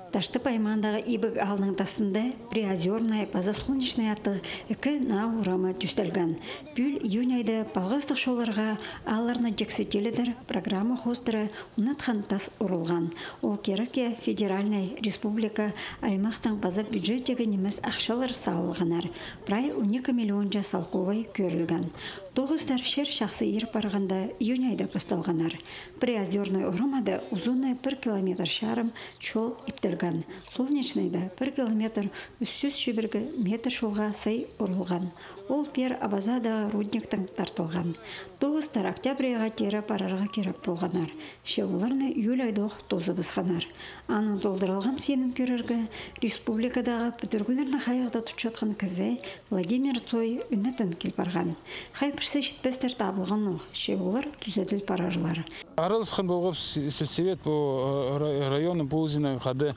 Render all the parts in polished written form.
Ташты паймандағы ибіг алының тасында Приозерная, База Солнечная аты үкі на урама түстелген. Бүл июнь айды балғыстық шоларға аларына жексетеледір программа хостыры ұнатқан тас ұрылған. Ол кереке Федеральный Республика аймақтың база бюджеттегі немес ақшалар сағылғанар. Прай 12 миллион жа салқуғай көрілген. Тоғыздар шер шақсы ер барғанда июнь айда басталғанар. Приозерный урамада ұзыны 1 километр шарым чол иптелген. Солнечныйда 1 километр 300 шүбіргі метр шолға сай ұрылған. Ол пер абазадағы рудниктің тартылған. Тоғыздар октябрьға тері парарға керіп болғанар. Шеуларны июль айдық тозы бұсқанар. Аның толдырылған сенім көрергі республикадағы бүдіргілерні қайығда тұтшатқан кізі Владимир Цой үнетін келбарған. Қай бірсі жетпестер табылған оқ. Шеулар түзеділ парарлар. Аралысқан болғып сельсовет по району Пулзина қады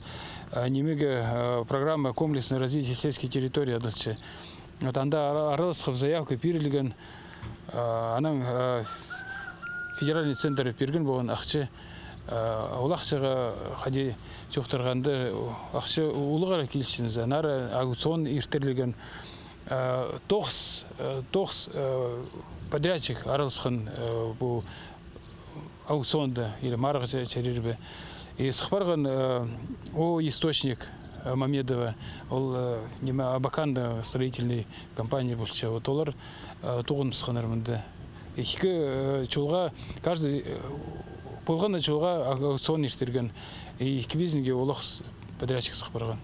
немеге программа комплексное развитие сельской территории адылчы. Вот анда аралысқып заявка берілген, аның федеральный центр берген болған ақчы, ол ақчыға қади жоқтырғанды ақчы ұлығара келісіңіз, нары аукцион ертерлеген тоғыз подрядчик аралысқан бұл аукционды, или марғы чәрербі. И сықпарған о источник Мамедова, ол Абаканда строительный компания болча. Вот олар туғын сықанармынды. Екі чолға, каждый болғанда чолға аукцион ештерген. Екі бизнесге олық подрядчик сықпарған.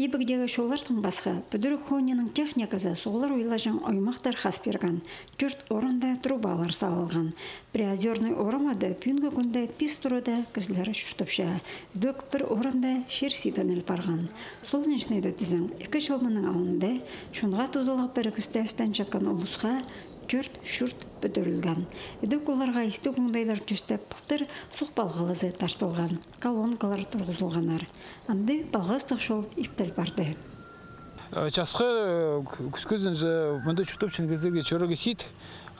Ибігдегі шолардың басқа, бүдірік хонының техникасы соғылар ойлажан оймақтар қас берген. 4 орында трубалар салылған. Приозерный орамады пүнгі күнді пис тұруда кізлері шүртіпші. Дөк бір орында шерсидан әл барған. Солнечныйды тізің 2 жылмының алынды, шынға тұзылық бір кісті әстен жатқан олысқа 4 шүрт бүдірілген. Дөк оларға істі күндайлар түстеп бұқтыр сұқ балғалызы тартылған. Колонкалар тұрғызылғанар. Анды балғастық шол иптел барды. Часқы күскөзін мұнда чүтөпчін кездерге чөрігі сет,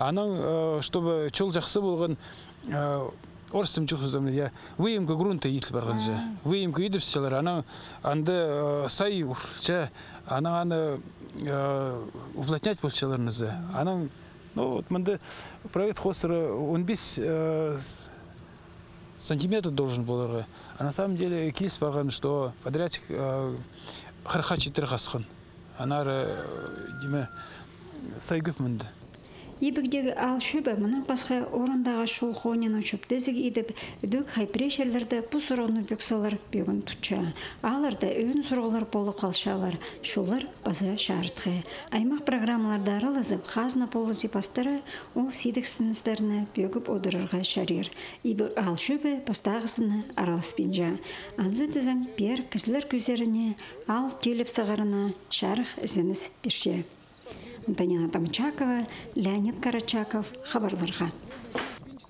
аның, чтобы чол жақсы болған орыстым чүхізімді, я выемка грунта етіл барған жа. Выемка едіп сілер, аның анды сай ұрча, аның аны уплотнять болчаларымызды. Аның, ну, мұнда проект хостыры 15 сантиметр должен был. А на самом деле килс барған, что подрядчик қырқа четір қасқан. Анар деме сайгып мұнды. Ебігдегі ал шөбі мұның басқа орындағы шол қонының шөптезік едіп, дөк хайпрешерлерді бұ сұрғыны бөксалар бөгін тұтша. Аларда өйін сұрғылар болып қалшалар, шолар база шартқы. Аймақ программаларды аралазып, қазына полы зипастары ол сидік сіністеріні бөгіп одырырға шарир. Ебі ал шөбі бастағысыны араласпенжа. Анзы дізің бер кізілер көзеріне ал келіп сағарына шарық ізініс берше. Антонина Тамчакова, Леонид Карачаков, хабарларға.